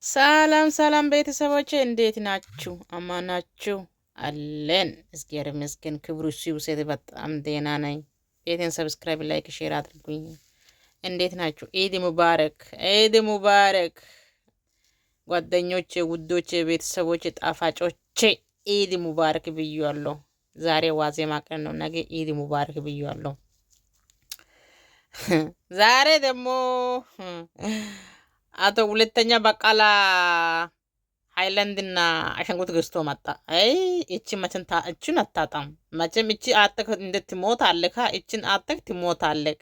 ሰላም ሰላም ቤተሰቦቼ እንዴት ናችሁ? አማን ናችሁ? አለን እግዚአብሔር ይመስገን። ክብሩ እሱ ይውሰድ። በጣም ደህና ነኝ። ቤቴን ሰብስክራይብ፣ ላይክ፣ ሼር አድርጉኝ። እንዴት ናችሁ? ኢድ ሙባረክ፣ ኢድ ሙባረክ ጓደኞቼ፣ ውዶቼ፣ ቤተሰቦቼ፣ ጣፋጮቼ ኢድ ሙባረክ ብያለሁ። ዛሬ ዋዜማ ቀን ነው። ነገ ኢድ ሙባረክ ብያለሁ። ዛሬ ደግሞ አቶ ሁለተኛ በቃላ ሃይላንድና አሸንጉት ገዝቶ መጣ። አይ እቺ መቼም እቺን አታጣም። መቼም እቺ አጠቅ እንድትሞት አለካ እቺን አጠቅ ትሞት አለክ።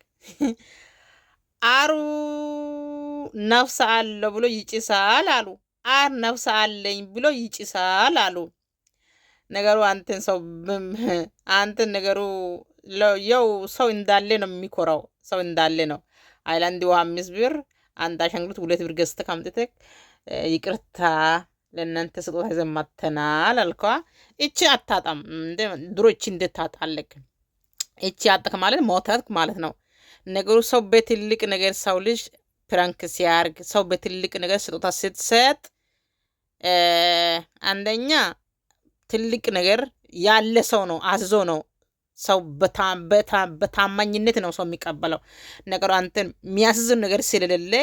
አሩ ነፍስ አለው ብሎ ይጭሳል አሉ። አር ነፍስ አለኝ ብሎ ይጭሳል አሉ። ነገሩ አንተን ነገሩ ያው ሰው እንዳለ ነው የሚኮራው። ሰው እንዳለ ነው። ሃይላንድ ውሃ 5 ብር አንድ አሻንጉሊት 2 ብር ገዝተህ አምጥተህ ይቅርታ ለእናንተ ስጦታ ይዘን መጥተናል አልኳ። እቺ አታጣም። ድሮ እቺ እንዴት ታጣለክ? እቺ አጣክ ማለት ሞተክ ማለት ነው። ነገሩ ሰው በትልቅ ነገር ሰው ልጅ ፕራንክ ሲያርግ ሰው በትልቅ ነገር ስጦታ ስትሰጥ አንደኛ ትልቅ ነገር ያለ ሰው ነው፣ አዝዞ ነው ሰው በታማኝነት ነው ሰው የሚቀበለው። ነገሩ አንተን የሚያስዝን ነገር ስለሌለ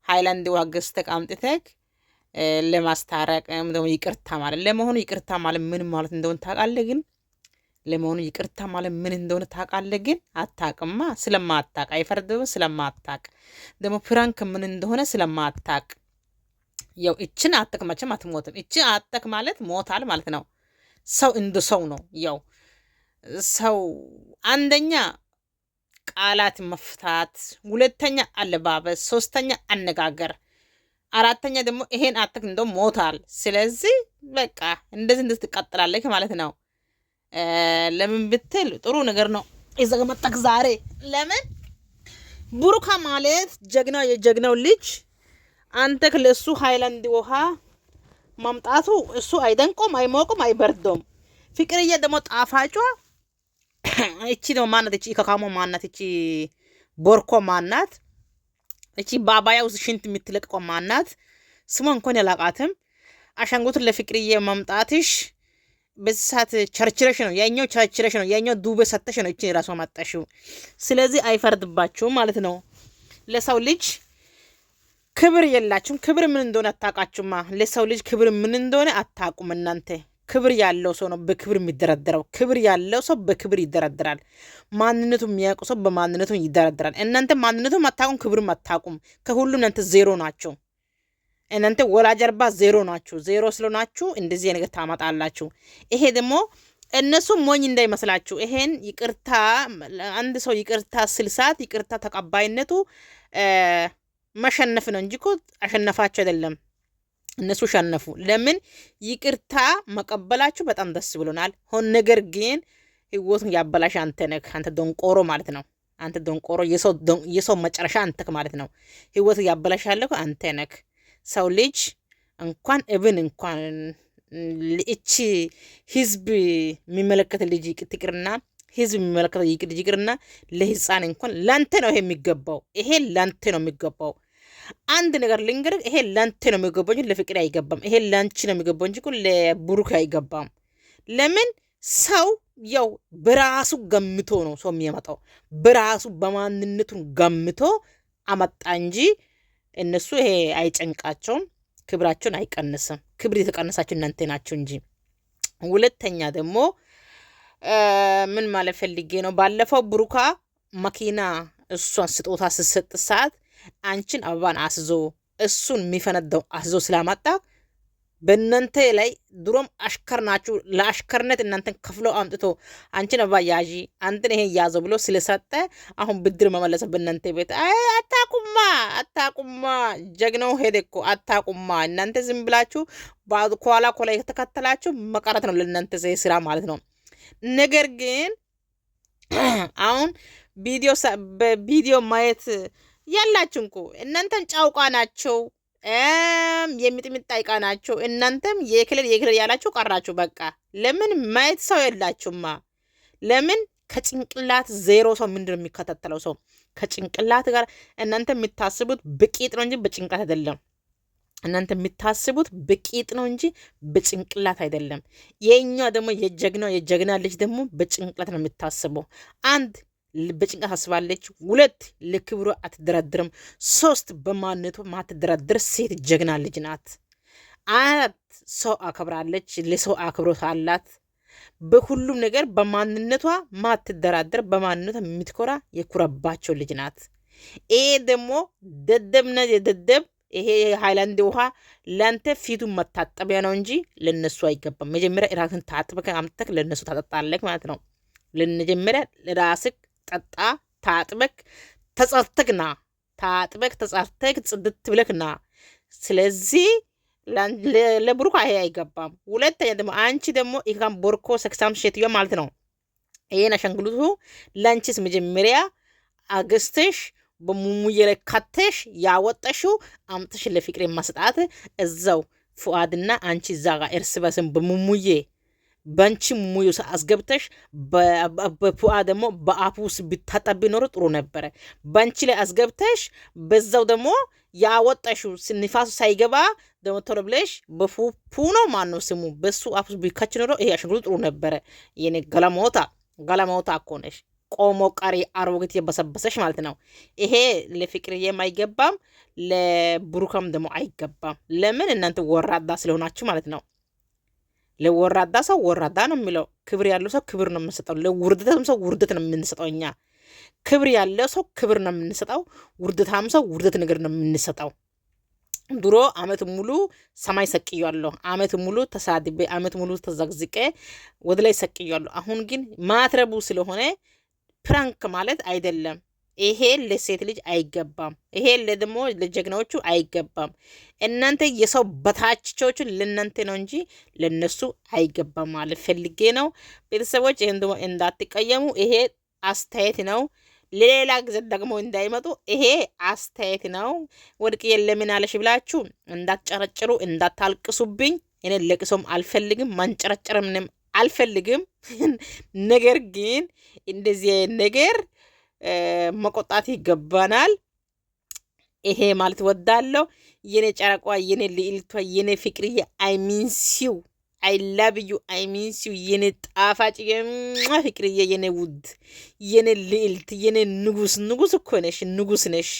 ሃይላንድ ውሃ ገዝተህ አምጥተህ ለማስታረቅ ደግሞ ይቅርታ ማለት ለመሆኑ ይቅርታ ማለት ምን ማለት እንደሆነ ታውቃለህ? ግን ለመሆኑ ይቅርታ ማለት ምን እንደሆነ ታውቃለህ? ግን አታውቅማ። ስለማታውቅ አይፈርድም። ስለማታውቅ ደግሞ ፍራንክ ምን እንደሆነ ስለማታውቅ ያው እችን አጠቅ መቼም አትሞትም። እቺ አጠቅ ማለት ሞታል ማለት ነው። ሰው እንደ ሰው ነው። ያው ሰው አንደኛ ቃላት መፍታት፣ ሁለተኛ አለባበስ፣ ሶስተኛ አነጋገር፣ አራተኛ ደግሞ ይሄን አትክ እንደው ሞታል። ስለዚህ በቃ እንደዚህ ትቀጥላለህ ማለት ነው። ለምን ብትል ጥሩ ነገር ነው ይዘህ መጣክ ዛሬ። ለምን ቡሩካ ማለት ጀግናው የጀግናው ልጅ አንተክ ለሱ ሃይላንድ ውሃ ማምጣቱ እሱ አይደንቆም፣ አይሞቅም፣ አይበርዶም። ፍቅርዬ ደግሞ ጣፋጯ እቺ ነው ማናት? እቺ ከካሞ ማናት? እቺ ቦርኮ ማናት? እቺ ባባያ ውስጥ ሽንት የምትለቅቆ ማናት? ስሟ እንኳን ያላቃትም። አሻንጉትን ለፍቅርዬ ማምጣትሽ በዚህ ሰዓት ቸርችረሽ ነው፣ ያኛው ቸርችረሽ ነው፣ ያኛው ዱቤ ሰተሽ ነው እቺ ራሷ ማጣሽው። ስለዚህ አይፈርድባችሁም ማለት ነው። ለሰው ልጅ ክብር የላችሁም። ክብር ምን እንደሆነ አታውቃችሁማ። ለሰው ልጅ ክብር ምን እንደሆነ አታውቁም እናንተ። ክብር ያለው ሰው ነው በክብር የሚደረደረው። ክብር ያለው ሰው በክብር ይደረደራል። ማንነቱ የሚያውቁ ሰው በማንነቱ ይደረደራል። እናንተ ማንነቱም አታውቁም፣ ክብርም አታውቁም። ከሁሉም እናንተ ዜሮ ናቸው። እናንተ ወላጀርባ ዜሮ ናችሁ። ዜሮ ስለሆናችሁ እንደዚህ ነገር ታመጣላችሁ። ይሄ ደግሞ እነሱ ሞኝ እንዳይመስላችሁ። ይሄን ይቅርታ አንድ ሰው ይቅርታ 60 ይቅርታ ተቀባይነቱ መሸነፍ ነው እንጂ እኮ አሸነፋቸው አይደለም። እነሱ ሸነፉ። ለምን ይቅርታ መቀበላችሁ በጣም ደስ ብሎናል። ሆን ነገር ግን ህይወቱን ያበላሽ አንተ ነህ። አንተ ደንቆሮ ማለት ነው። አንተ ደንቆሮ የሰው መጨረሻ አንተክ ማለት ነው። ህይወቱን ያበላሻለሁ አንተ ነህ። ሰው ልጅ እንኳን እንኳን እቺ ህዝብ የሚመለከት ልጅ ትቅርና ህዝብ የሚመለከት ልጅ ይቅርና ለህፃን እንኳን ላንተ ነው ይሄ የሚገባው። ይሄ ላንተ ነው የሚገባው። አንድ ነገር ልንገርህ፣ ይሄ ላንተ ነው የሚገባው እንጂ ለፍቅር አይገባም። ይሄ ላንቺ ነው የሚገባው እንጂ ለብሩክ አይገባም። ለምን ሰው ያው በራሱ ገምቶ ነው ሰው የሚያመጣው። በራሱ በማንነቱን ገምቶ አመጣ እንጂ እነሱ ይሄ አይጨንቃቸውም። ክብራቸውን አይቀንስም። ክብር የተቀነሳቸው እናንተ ናቸው እንጂ። ሁለተኛ ደግሞ ምን ማለት ፈልጌ ነው፣ ባለፈው ብሩካ መኪና እሷን ስጦታ ስትሰጥ ሰዓት አንቺን አበባን አስዞ እሱን የሚፈነዳው አስዞ ስላመጣ በእናንተ ላይ ድሮም አሽከር ናችሁ። ለአሽከርነት እናንተን ከፍሎ አምጥቶ አንቺን አበባ ያዢ አንተን ይሄን ያዘው ብሎ ስለሰጠ አሁን ብድር መመለሰ በእናንተ ቤት። አታቁማ ጀግናው ሄደ እኮ አታቁማ። እናንተ ዝም ብላችሁ ኋላ የተከተላችሁ መቀረት ነው ለእናንተ ስራ ማለት ነው። ነገር ግን አሁን በቪዲዮ ማየት ያላችሁ እንኮ እናንተም ጫውቃ ናቸው፣ የሚጥሚጣ አይቃ ናቸው። እናንተም የክልል ያላችሁ ቀራችሁ። በቃ ለምን ማየት ሰው የላችሁማ? ለምን ከጭንቅላት ዜሮ ሰው ምንድነው የሚከታተለው ሰው ከጭንቅላት ጋር እናንተ የምታስቡት በቂጥ ነው እንጂ በጭንቅላት አይደለም። እናንተ የምታስቡት በቂጥ ነው እንጂ በጭንቅላት አይደለም። የኛ ደግሞ የጀግና ልጅ ደግሞ በጭንቅላት ነው የምታስበው። አንድ በጭንቅላት ታስባለች፣ ሁለት ለክብሩ አትደራድርም፣ ሶስት በማንነቱ ማትደራድር ሴት ጀግና ልጅ ናት። አራት ሰው አከብራለች፣ ለሰው አክብሮት አላት። በሁሉም ነገር በማንነቷ ማትደራደር፣ በማንነቷ የምትኮራ የኩረባቸው ልጅ ናት። ይሄ ደግሞ ደደብና የደደብ ይሄ ሃይላንድ ውሃ ለአንተ ፊቱን መታጠቢያ ነው እንጂ ለነሱ አይገባም። መጀመሪያ ራስን ታጥበክ አምጥተክ ለነሱ ታጠጣለክ ማለት ነው። ለመጀመሪያ ራስክ ጠጣ፣ ታጥበክ ተጸርተክና ታጥበክ ተጸርተክ ጽድት ብለክና። ስለዚህ ለብሩክ ይሄ አይገባም። ሁለተኛ ደግሞ አንቺ ደግሞ ኢካም ቦርኮ ሰክሳም ሸትዮ ማለት ነው። ይሄን አሻንጉሊቱ ላንቺስ መጀመሪያ አገስተሽ በሙሙዬ ላይ ካተሽ ያወጣሽው አምጥሽ ለፍቅር የማስጣት እዛው ፉአድና አንቺ እዛ ጋር እርስ በስም በሙሙዬ በአንቺ ሙሙዬ አስገብተሽ በፉአድ ደግሞ በአፉስ ቢታጠብ ኖሮ ጥሩ ነበረ። በአንቺ ላይ አስገብተሽ በዛው ደግሞ ያወጣሽው ንፋሱ ሳይገባ ደግሞ ቶሎ ብለሽ በፉ ነው ማነው ስሙ በሱ አፉስ ቢካች ኖሮ ይሄ አሻንጉሊት ጥሩ ነበረ። የኔ ገላሞታ እኮ ነሽ። ቆሞ ቀሪ አሮጊት የበሰበሰሽ ማለት ነው። ይሄ ለፍቅርዬም አይገባም፣ ለብሩክም ደግሞ አይገባም። ለምን እናንተ ወራዳ ስለሆናችሁ ማለት ነው። ለወራዳ ሰው ወራዳ ነው የሚለው። ክብር ያለው ሰው ክብር ነው የምንሰጠው። ለውርደትም ሰው ውርደት ነው የምንሰጠው። እኛ ክብር ያለው ሰው ክብር ነው የምንሰጠው። ውርደታም ሰው ውርደት ነገር ነው የምንሰጠው። ድሮ አመት ሙሉ ሰማይ ሰቅያለሁ፣ አመት ሙሉ ተሳድቤ፣ አመት ሙሉ ተዘግዝቄ ወደ ላይ ሰቅያለሁ። አሁን ግን ማትረቡ ስለሆነ ፕራንክ ማለት አይደለም። ይሄ ለሴት ልጅ አይገባም። ይሄ ደግሞ ለጀግናዎቹ አይገባም። እናንተ የሰው በታቾቹ ለእናንተ ነው እንጂ ለነሱ አይገባም ማለት ፈልጌ ነው። ቤተሰቦች ይሄን ደግሞ እንዳትቀየሙ። ይሄ አስተያየት ነው። ለሌላ ጊዜ ደግሞ እንዳይመጡ ይሄ አስተያየት ነው። ወድቅ የለምን አለሽ ብላችሁ እንዳትጨረጭሩ፣ እንዳታልቅሱብኝ። እኔ ለቅሶም አልፈልግም፣ ማንጨረጨርም አልፈልግም። ነገር ግን እንደዚህ ነገር መቆጣት ይገባናል። ይሄ ማለት ወዳለው የኔ ጨረቋ፣ የኔ ልዕልቷ፣ የኔ ፍቅርዬ አይሚንሲው አይ ላቭ ዩ አይሚንሲው የኔ ጣፋጭ ፍቅርዬ፣ የኔ ውድ፣ የኔ ልዕልት፣ የኔ ንጉስ እኮ ነሽ። ንጉስ ነሽ።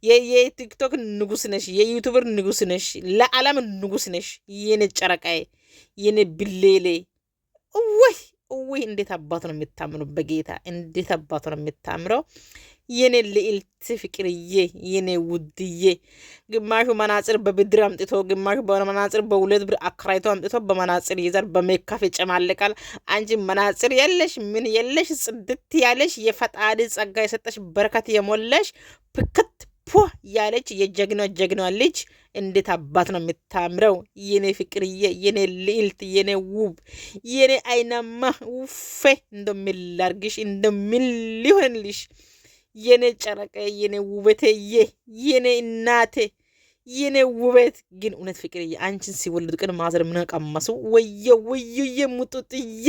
የቲክቶክ ንጉስ ነሽ። የዩቲዩበር ንጉስ ነሽ። ለዓለም ንጉስ ነሽ። የኔ ጨረቃዬ፣ የኔ ብሌሌ ወይ እንዴት አባቱ ነው የምታምነው! በጌታ እንዴት አባቱ ነው የምታምረው! የኔ ልዕልት ፍቅርዬ፣ የኔ ውድዬ። ግማሹ መናጽር በብድር አምጥቶ፣ ግማሹ በመናጽር በሁለት ብር አከራይቶ አምጥቶ በመናጽር ይዛል፣ በሜካፍ ይጨማልቃል። አንቺ መናጽር የለሽ ምን የለሽ፣ ጽድት ያለሽ የፈጣሪ ጸጋ የሰጠሽ በረከት የሞላሽ ፍክት ፖ ያለች የጀግና ልጅ እንዴት አባት ነው የምታምረው! የኔ ፍቅርዬ፣ የኔ ልዕልት፣ የኔ ውብ፣ የኔ አይናማ ውፌ እንደሚላርግሽ እንደሚሊሆንልሽ የኔ ጨረቀ፣ የኔ ውበቴዬ፣ የኔ እናቴ፣ የኔ ውበት። ግን እውነት ፍቅርዬ አንቺን ሲወልዱ ቀን ማዘር ምን ቀመሱ? ወየ የሙጡጥዬ